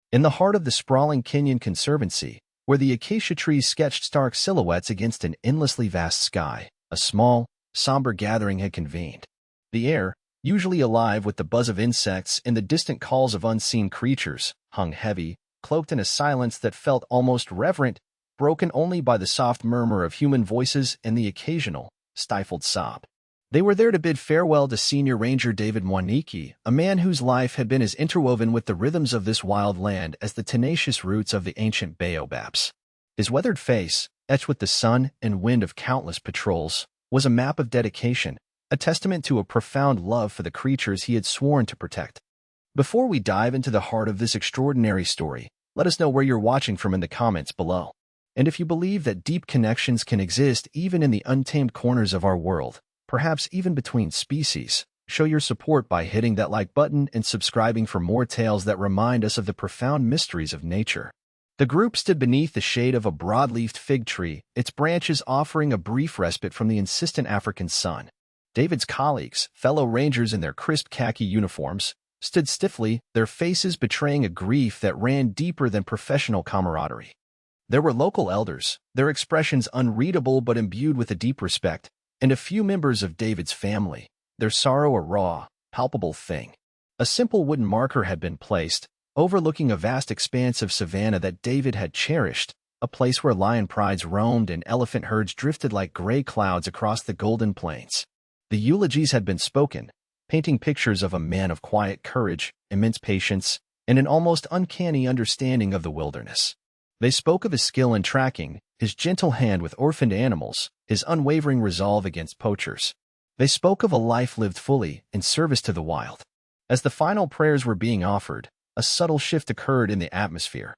In the heart of the sprawling Kenyan Conservancy, where the acacia trees sketched stark silhouettes against an endlessly vast sky, a small, somber gathering had convened. The air, usually alive with the buzz of insects and the distant calls of unseen creatures, hung heavy, cloaked in a silence that felt almost reverent, broken only by the soft murmur of human voices and the occasional, stifled sob. They were there to bid farewell to Senior Ranger David Mwaniki, a man whose life had been as interwoven with the rhythms of this wild land as the tenacious roots of the ancient baobabs. His weathered face, etched with the sun and wind of countless patrols, was a map of dedication, a testament to a profound love for the creatures he had sworn to protect. Before we dive into the heart of this extraordinary story, let us know where you're watching from in the comments below. And if you believe that deep connections can exist even in the untamed corners of our world, perhaps even between species, show your support by hitting that like button and subscribing for more tales that remind us of the profound mysteries of nature. The group stood beneath the shade of a broad-leafed fig tree, its branches offering a brief respite from the insistent African sun. David's colleagues, fellow rangers in their crisp khaki uniforms, stood stiffly, their faces betraying a grief that ran deeper than professional camaraderie. There were local elders, their expressions unreadable but imbued with a deep respect, and a few members of David's family, their sorrow a raw, palpable thing. A simple wooden marker had been placed, overlooking a vast expanse of savanna that David had cherished, a place where lion prides roamed and elephant herds drifted like gray clouds across the golden plains. The eulogies had been spoken, painting pictures of a man of quiet courage, immense patience, and an almost uncanny understanding of the wilderness. They spoke of his skill in tracking, his gentle hand with orphaned animals, his unwavering resolve against poachers. They spoke of a life lived fully in service to the wild. As the final prayers were being offered, a subtle shift occurred in the atmosphere.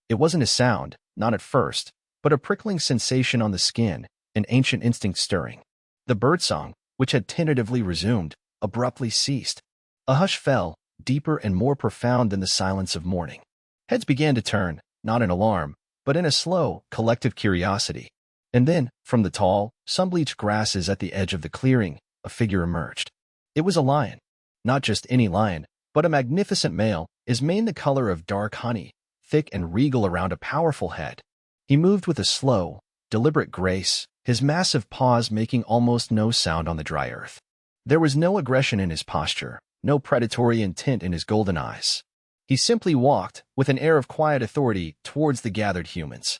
It wasn't a sound, not at first, but a prickling sensation on the skin, an ancient instinct stirring. The birdsong, which had tentatively resumed, abruptly ceased. A hush fell, deeper and more profound than the silence of morning. Heads began to turn, not in alarm, but in a slow, collective curiosity. And then, from the tall, sun-bleached grasses at the edge of the clearing, a figure emerged. It was a lion. Not just any lion, but a magnificent male, his mane the color of dark honey, thick and regal around a powerful head. He moved with a slow, deliberate grace, his massive paws making almost no sound on the dry earth. There was no aggression in his posture, no predatory intent in his golden eyes. He simply walked, with an air of quiet authority, towards the gathered humans.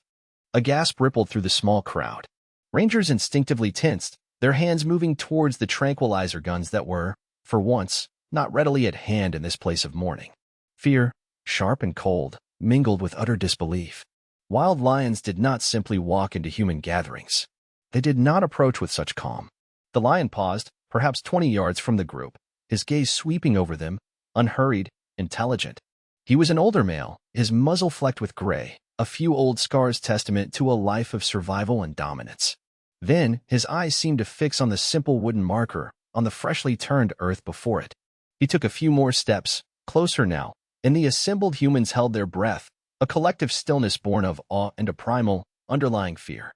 A gasp rippled through the small crowd. Rangers instinctively tensed, their hands moving towards the tranquilizer guns that were, for once, not readily at hand in this place of mourning. Fear, sharp and cold, mingled with utter disbelief. Wild lions did not simply walk into human gatherings. They did not approach with such calm. The lion paused, perhaps 20 yards from the group, his gaze sweeping over them, unhurried, intelligent. He was an older male, his muzzle flecked with gray, a few old scars testament to a life of survival and dominance. Then, his eyes seemed to fix on the simple wooden marker, on the freshly turned earth before it. He took a few more steps, closer now, and the assembled humans held their breath, a collective stillness born of awe and a primal, underlying fear.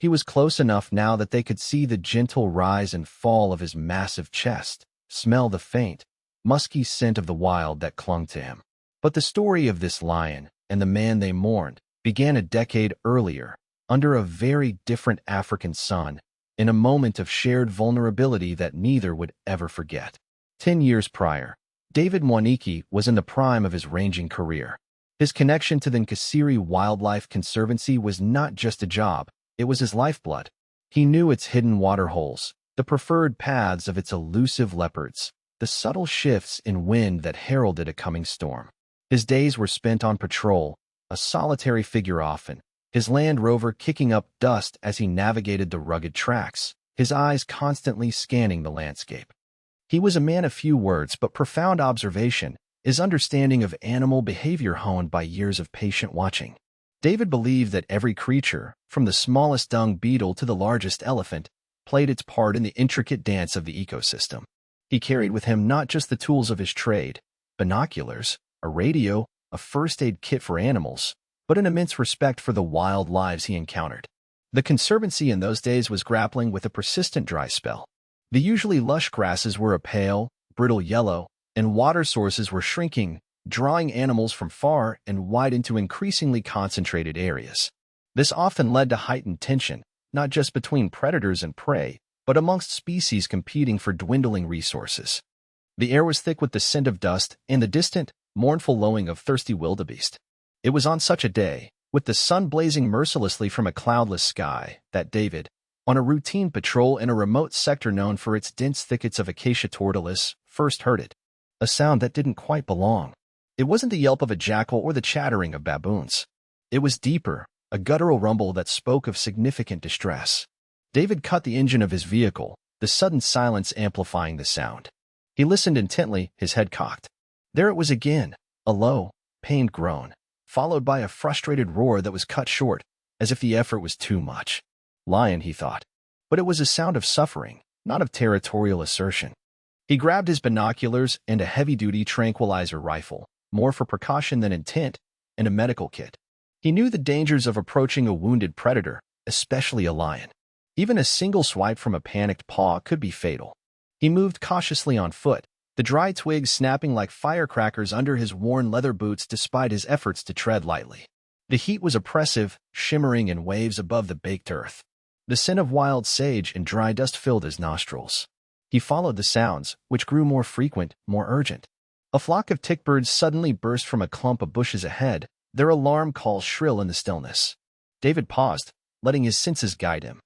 He was close enough now that they could see the gentle rise and fall of his massive chest, smell the faint, musky scent of the wild that clung to him. But the story of this lion, and the man they mourned, began a decade earlier, under a very different African sun, in a moment of shared vulnerability that neither would ever forget. 10 years prior, David Mwaniki was in the prime of his ranging career. His connection to the Nkasiri Wildlife Conservancy was not just a job, it was his lifeblood. He knew its hidden waterholes, the preferred paths of its elusive leopards, the subtle shifts in wind that heralded a coming storm. His days were spent on patrol, a solitary figure often, his Land Rover kicking up dust as he navigated the rugged tracks, his eyes constantly scanning the landscape. He was a man of few words but profound observation, his understanding of animal behavior honed by years of patient watching. David believed that every creature, from the smallest dung beetle to the largest elephant, played its part in the intricate dance of the ecosystem. He carried with him not just the tools of his trade, binoculars, a radio, a first aid kit for animals, but an immense respect for the wild lives he encountered. The Conservancy in those days was grappling with a persistent dry spell. The usually lush grasses were a pale, brittle yellow, and water sources were shrinking, drawing animals from far and wide into increasingly concentrated areas. This often led to heightened tension, not just between predators and prey, but amongst species competing for dwindling resources. The air was thick with the scent of dust and the distant, mournful lowing of thirsty wildebeest. It was on such a day, with the sun blazing mercilessly from a cloudless sky, that David, on a routine patrol in a remote sector known for its dense thickets of acacia tortoise, first heard it. A sound that didn't quite belong. It wasn't the yelp of a jackal or the chattering of baboons. It was deeper, a guttural rumble that spoke of significant distress. David cut the engine of his vehicle, the sudden silence amplifying the sound. He listened intently, his head cocked. There it was again, a low, pained groan, followed by a frustrated roar that was cut short, as if the effort was too much. Lion, he thought. But it was a sound of suffering, not of territorial assertion. He grabbed his binoculars and a heavy-duty tranquilizer rifle, more for precaution than intent, and a medical kit. He knew the dangers of approaching a wounded predator, especially a lion. Even a single swipe from a panicked paw could be fatal. He moved cautiously on foot, the dry twigs snapping like firecrackers under his worn leather boots despite his efforts to tread lightly. The heat was oppressive, shimmering in waves above the baked earth. The scent of wild sage and dry dust filled his nostrils. He followed the sounds, which grew more frequent, more urgent. A flock of tick-birds suddenly burst from a clump of bushes ahead, their alarm call shrill in the stillness. David paused, letting his senses guide him.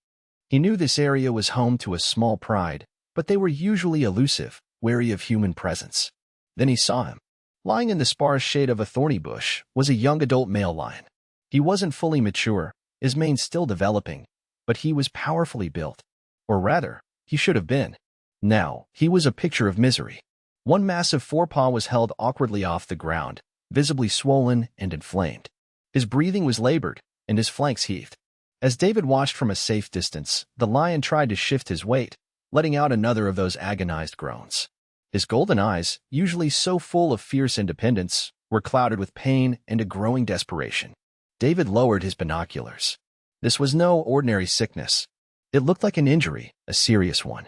He knew this area was home to a small pride, but they were usually elusive, wary of human presence. Then he saw him. Lying in the sparse shade of a thorny bush was a young adult male lion. He wasn't fully mature, his mane still developing, but he was powerfully built. Or rather, he should have been. Now, he was a picture of misery. One massive forepaw was held awkwardly off the ground, visibly swollen and inflamed. His breathing was labored, and his flanks heaved. As David watched from a safe distance, the lion tried to shift his weight, letting out another of those agonized groans. His golden eyes, usually so full of fierce independence, were clouded with pain and a growing desperation. David lowered his binoculars. This was no ordinary sickness. It looked like an injury, a serious one.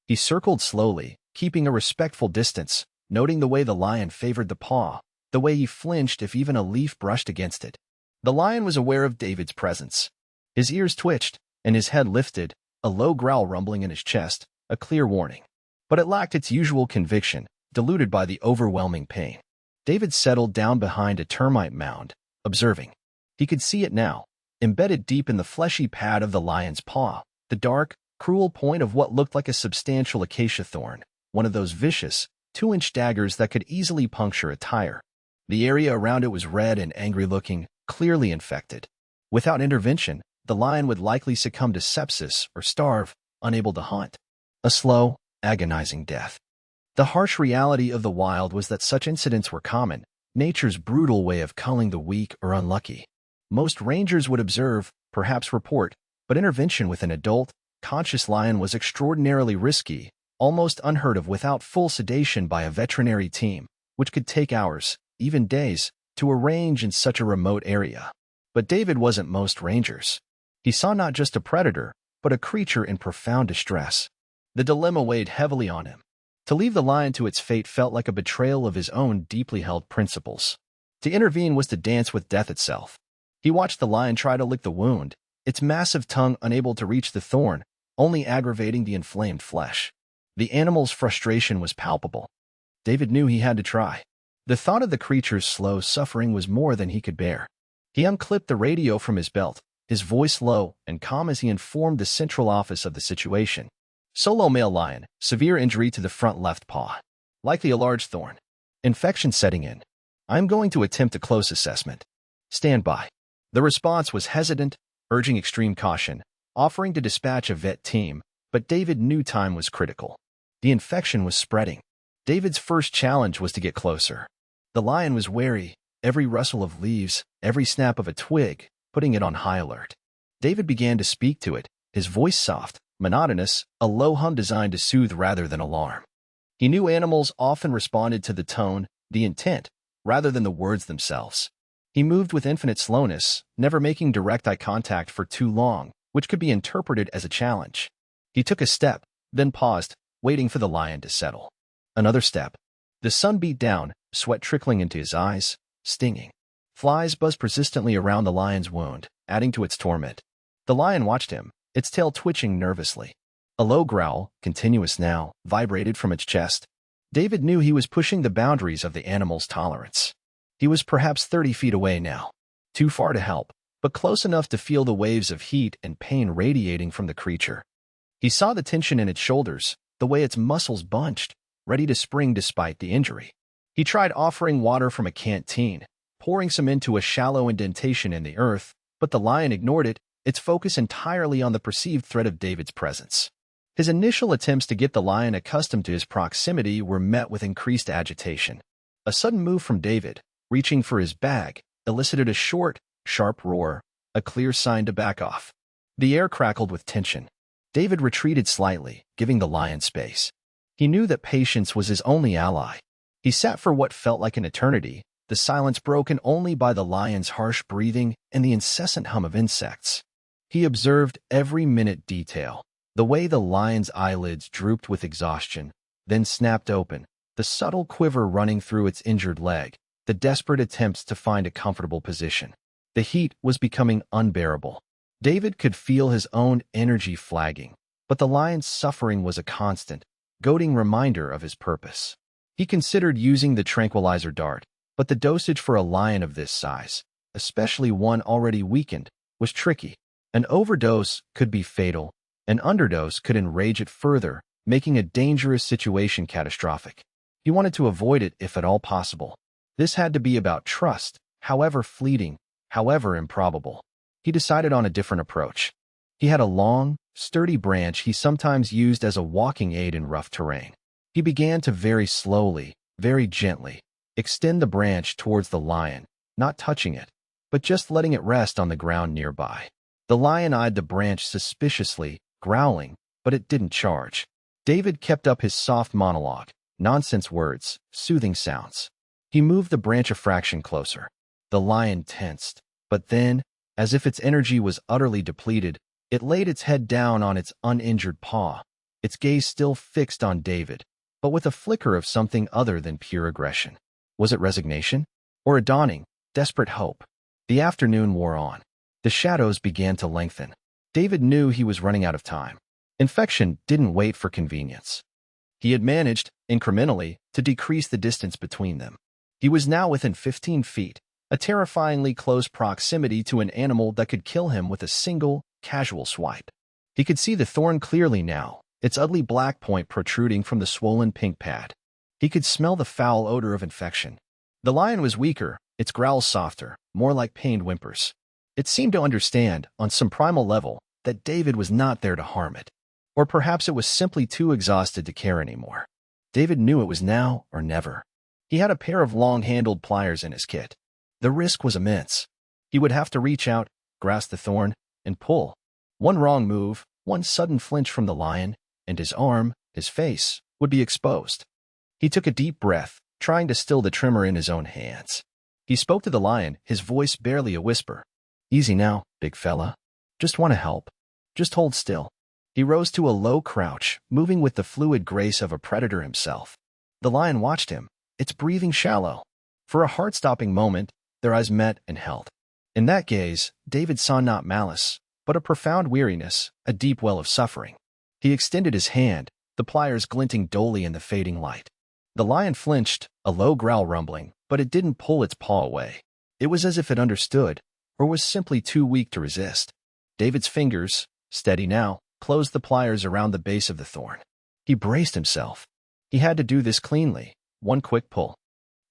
He circled slowly, keeping a respectful distance, noting the way the lion favored the paw, the way he flinched if even a leaf brushed against it. The lion was aware of David's presence. His ears twitched, and his head lifted, a low growl rumbling in his chest, a clear warning. But it lacked its usual conviction, diluted by the overwhelming pain. David settled down behind a termite mound, observing. He could see it now, embedded deep in the fleshy pad of the lion's paw, the dark, cruel point of what looked like a substantial acacia thorn, one of those vicious, 2-inch daggers that could easily puncture a tire. The area around it was red and angry-looking, clearly infected. Without intervention, the lion would likely succumb to sepsis or starve, unable to hunt. A slow, agonizing death. The harsh reality of the wild was that such incidents were common, nature's brutal way of culling the weak or unlucky. Most rangers would observe, perhaps report, but intervention with an adult, conscious lion was extraordinarily risky, almost unheard of without full sedation by a veterinary team, which could take hours, even days, to arrange in such a remote area. But David wasn't most rangers. He saw not just a predator, but a creature in profound distress. The dilemma weighed heavily on him. To leave the lion to its fate felt like a betrayal of his own deeply held principles. To intervene was to dance with death itself. He watched the lion try to lick the wound, its massive tongue unable to reach the thorn, only aggravating the inflamed flesh. The animal's frustration was palpable. David knew he had to try. The thought of the creature's slow suffering was more than he could bear. He unclipped the radio from his belt, his voice low and calm as he informed the central office of the situation. Solo male lion, severe injury to the front left paw. Likely a large thorn. Infection setting in. I'm going to attempt a close assessment. Stand by. The response was hesitant, urging extreme caution, offering to dispatch a vet team, but David knew time was critical. The infection was spreading. David's first challenge was to get closer. The lion was wary, every rustle of leaves, every snap of a twig, putting it on high alert. David began to speak to it, his voice soft, monotonous, a low hum designed to soothe rather than alarm. He knew animals often responded to the tone, the intent, rather than the words themselves. He moved with infinite slowness, never making direct eye contact for too long, which could be interpreted as a challenge. He took a step, then paused, waiting for the lion to settle. Another step. The sun beat down, sweat trickling into his eyes, stinging. Flies buzzed persistently around the lion's wound, adding to its torment. The lion watched him, its tail twitching nervously. A low growl, continuous now, vibrated from its chest. David knew he was pushing the boundaries of the animal's tolerance. He was perhaps 30 feet away now, too far to help, but close enough to feel the waves of heat and pain radiating from the creature. He saw the tension in its shoulders, the way its muscles bunched, ready to spring despite the injury. He tried offering water from a canteen, pouring some into a shallow indentation in the earth, but the lion ignored it, its focus entirely on the perceived threat of David's presence. His initial attempts to get the lion accustomed to his proximity were met with increased agitation. A sudden move from David, reaching for his bag, elicited a short, sharp roar, a clear sign to back off. The air crackled with tension. David retreated slightly, giving the lion space. He knew that patience was his only ally. He sat for what felt like an eternity, the silence broken only by the lion's harsh breathing and the incessant hum of insects. He observed every minute detail, the way the lion's eyelids drooped with exhaustion, then snapped open, the subtle quiver running through its injured leg, the desperate attempts to find a comfortable position. The heat was becoming unbearable. David could feel his own energy flagging, but the lion's suffering was a constant, goading reminder of his purpose. He considered using the tranquilizer dart, but the dosage for a lion of this size, especially one already weakened, was tricky. An overdose could be fatal. An underdose could enrage it further, making a dangerous situation catastrophic. He wanted to avoid it if at all possible. This had to be about trust, however fleeting, however improbable. He decided on a different approach. He had a long, sturdy branch he sometimes used as a walking aid in rough terrain. He began to very slowly, very gently, extend the branch towards the lion, not touching it, but just letting it rest on the ground nearby. The lion eyed the branch suspiciously, growling, but it didn't charge. David kept up his soft monologue, nonsense words, soothing sounds. He moved the branch a fraction closer. The lion tensed, but then, as if its energy was utterly depleted, it laid its head down on its uninjured paw, its gaze still fixed on David, but with a flicker of something other than pure aggression. Was it resignation? Or a dawning, desperate hope? The afternoon wore on. The shadows began to lengthen. David knew he was running out of time. Infection didn't wait for convenience. He had managed, incrementally, to decrease the distance between them. He was now within 15 feet, a terrifyingly close proximity to an animal that could kill him with a single, casual swipe. He could see the thorn clearly now, its ugly black point protruding from the swollen pink pad. He could smell the foul odor of infection. The lion was weaker, its growls softer, more like pained whimpers. It seemed to understand, on some primal level, that David was not there to harm it. Or perhaps it was simply too exhausted to care anymore. David knew it was now or never. He had a pair of long-handled pliers in his kit. The risk was immense. He would have to reach out, grasp the thorn, and pull. One wrong move, one sudden flinch from the lion, and his arm, his face, would be exposed. He took a deep breath, trying to still the tremor in his own hands. He spoke to the lion, his voice barely a whisper. "Easy now, big fella. Just want to help. Just hold still." He rose to a low crouch, moving with the fluid grace of a predator himself. The lion watched him, its breathing shallow. For a heart-stopping moment, their eyes met and held. In that gaze, David saw not malice, but a profound weariness, a deep well of suffering. He extended his hand, the pliers glinting dully in the fading light. The lion flinched, a low growl rumbling, but it didn't pull its paw away. It was as if it understood, or was simply too weak to resist. David's fingers, steady now, closed the pliers around the base of the thorn. He braced himself. He had to do this cleanly, one quick pull.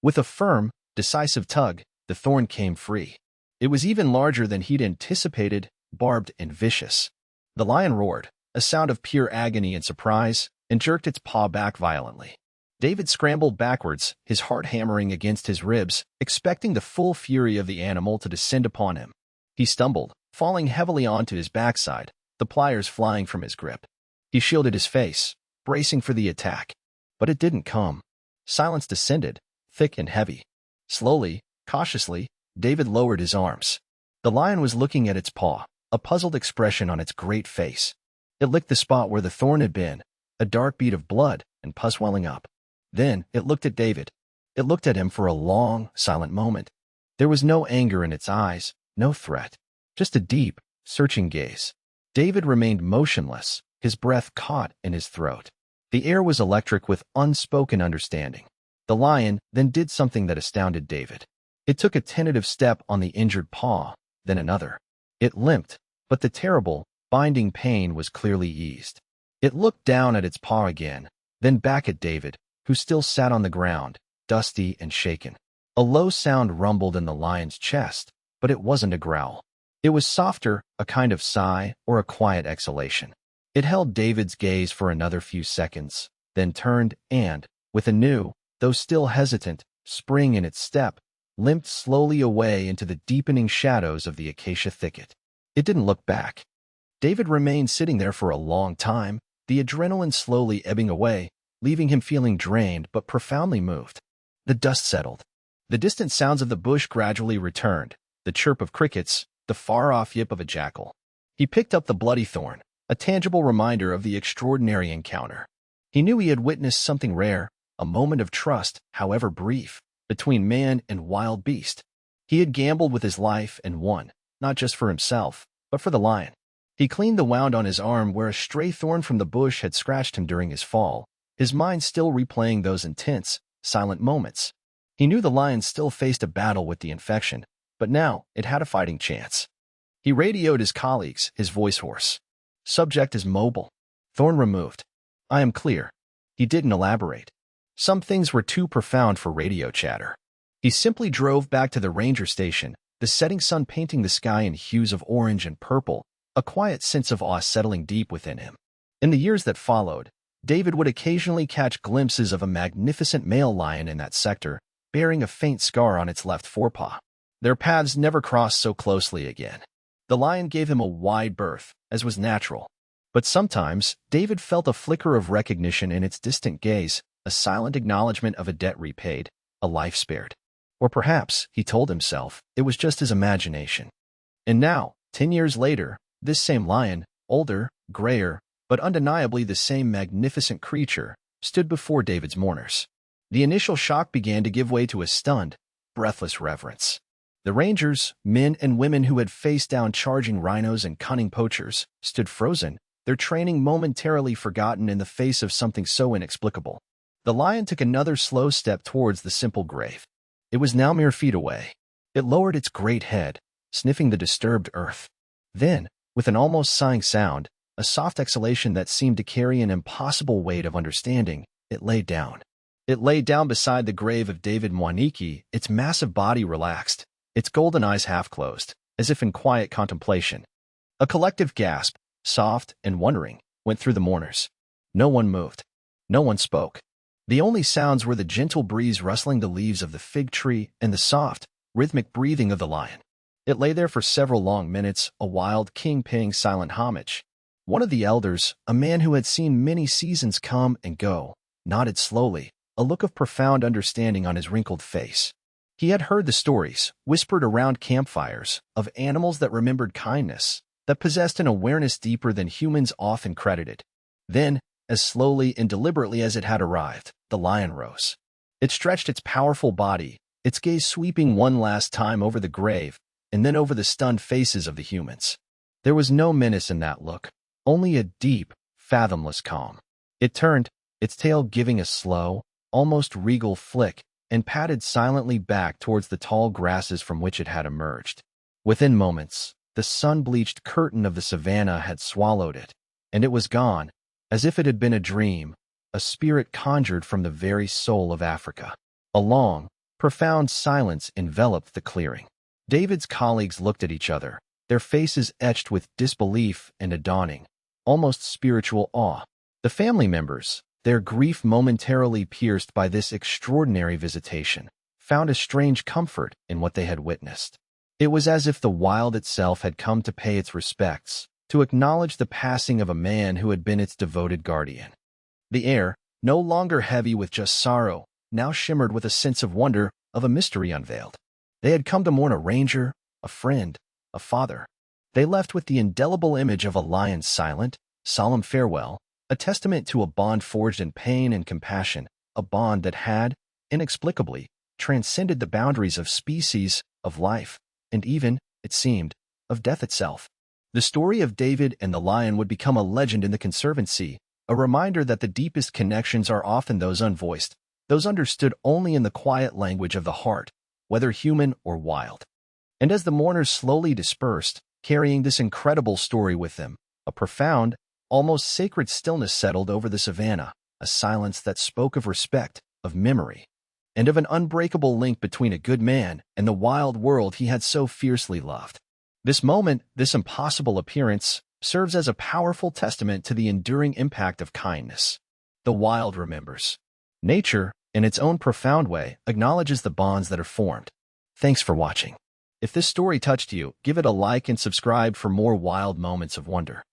With a firm, decisive tug, the thorn came free. It was even larger than he'd anticipated, barbed and vicious. The lion roared, a sound of pure agony and surprise, and jerked its paw back violently. David scrambled backwards, his heart hammering against his ribs, expecting the full fury of the animal to descend upon him. He stumbled, falling heavily onto his backside, the pliers flying from his grip. He shielded his face, bracing for the attack. But it didn't come. Silence descended, thick and heavy. Slowly, cautiously, David lowered his arms. The lion was looking at its paw, a puzzled expression on its great face. It licked the spot where the thorn had been, a dark bead of blood and pus welling up. Then it looked at David. It looked at him for a long, silent moment. There was no anger in its eyes, no threat, just a deep, searching gaze. David remained motionless, his breath caught in his throat. The air was electric with unspoken understanding. The lion then did something that astounded David. It took a tentative step on the injured paw, then another. It limped, but the terrible, binding pain was clearly eased. It looked down at its paw again, then back at David, who still sat on the ground, dusty and shaken. A low sound rumbled in the lion's chest, but it wasn't a growl. It was softer, a kind of sigh or a quiet exhalation. It held David's gaze for another few seconds, then turned and, with a new, though still hesitant, spring in its step, limped slowly away into the deepening shadows of the acacia thicket. It didn't look back. David remained sitting there for a long time, the adrenaline slowly ebbing away, leaving him feeling drained but profoundly moved. The dust settled. The distant sounds of the bush gradually returned, the chirp of crickets, the far-off yip of a jackal. He picked up the bloody thorn, a tangible reminder of the extraordinary encounter. He knew he had witnessed something rare, a moment of trust, however brief, between man and wild beast. He had gambled with his life and won, not just for himself, but for the lion. He cleaned the wound on his arm where a stray thorn from the bush had scratched him during his fall, his mind still replaying those intense, silent moments. He knew the lion still faced a battle with the infection, but now it had a fighting chance. He radioed his colleagues, his voice hoarse. Subject is mobile. Thorn removed. I am clear. He didn't elaborate. Some things were too profound for radio chatter. He simply drove back to the ranger station, the setting sun painting the sky in hues of orange and purple, a quiet sense of awe settling deep within him. In the years that followed, David would occasionally catch glimpses of a magnificent male lion in that sector, bearing a faint scar on its left forepaw. Their paths never crossed so closely again. The lion gave him a wide berth, as was natural. But sometimes, David felt a flicker of recognition in its distant gaze, a silent acknowledgement of a debt repaid, a life spared. Or perhaps, he told himself, it was just his imagination. And now, 10 years later, this same lion, older, grayer, but undeniably the same magnificent creature, stood before David's mourners. The initial shock began to give way to a stunned, breathless reverence. The rangers, men and women who had faced down charging rhinos and cunning poachers, stood frozen, their training momentarily forgotten in the face of something so inexplicable. The lion took another slow step towards the simple grave. It was now mere feet away. It lowered its great head, sniffing the disturbed earth. Then, with an almost sighing sound, a soft exhalation that seemed to carry an impossible weight of understanding, it lay down. It lay down beside the grave of David Mwaniki, its massive body relaxed, its golden eyes half-closed, as if in quiet contemplation. A collective gasp, soft and wondering, went through the mourners. No one moved. No one spoke. The only sounds were the gentle breeze rustling the leaves of the fig tree and the soft, rhythmic breathing of the lion. It lay there for several long minutes, a wild king paying silent homage. One of the elders, a man who had seen many seasons come and go, nodded slowly, a look of profound understanding on his wrinkled face. He had heard the stories, whispered around campfires, of animals that remembered kindness, that possessed an awareness deeper than humans often credited. Then, as slowly and deliberately as it had arrived, the lion rose. It stretched its powerful body, its gaze sweeping one last time over the grave, and then over the stunned faces of the humans. There was no menace in that look, only a deep, fathomless calm. It turned, its tail giving a slow, almost regal flick, and padded silently back towards the tall grasses from which it had emerged. Within moments, the sun-bleached curtain of the savanna had swallowed it, and it was gone, as if it had been a dream, a spirit conjured from the very soul of Africa. A long, profound silence enveloped the clearing. David's colleagues looked at each other, their faces etched with disbelief and a dawning, almost spiritual awe. The family members, their grief momentarily pierced by this extraordinary visitation, found a strange comfort in what they had witnessed. It was as if the wild itself had come to pay its respects, to acknowledge the passing of a man who had been its devoted guardian. The air, no longer heavy with just sorrow, now shimmered with a sense of wonder, of a mystery unveiled. They had come to mourn a ranger, a friend, a father. They left with the indelible image of a lion's silent, solemn farewell, a testament to a bond forged in pain and compassion, a bond that had, inexplicably, transcended the boundaries of species, of life, and even, it seemed, of death itself. The story of David and the lion would become a legend in the Conservancy, a reminder that the deepest connections are often those unvoiced, those understood only in the quiet language of the heart, whether human or wild. And as the mourners slowly dispersed, carrying this incredible story with them, a profound, almost sacred stillness settled over the savannah, a silence that spoke of respect, of memory, and of an unbreakable link between a good man and the wild world he had so fiercely loved. This moment, this impossible appearance, serves as a powerful testament to the enduring impact of kindness. The wild remembers. Nature, in its own profound way, acknowledges the bonds that are formed. Thanks for watching. If this story touched you, give it a like and subscribe for more wild moments of wonder.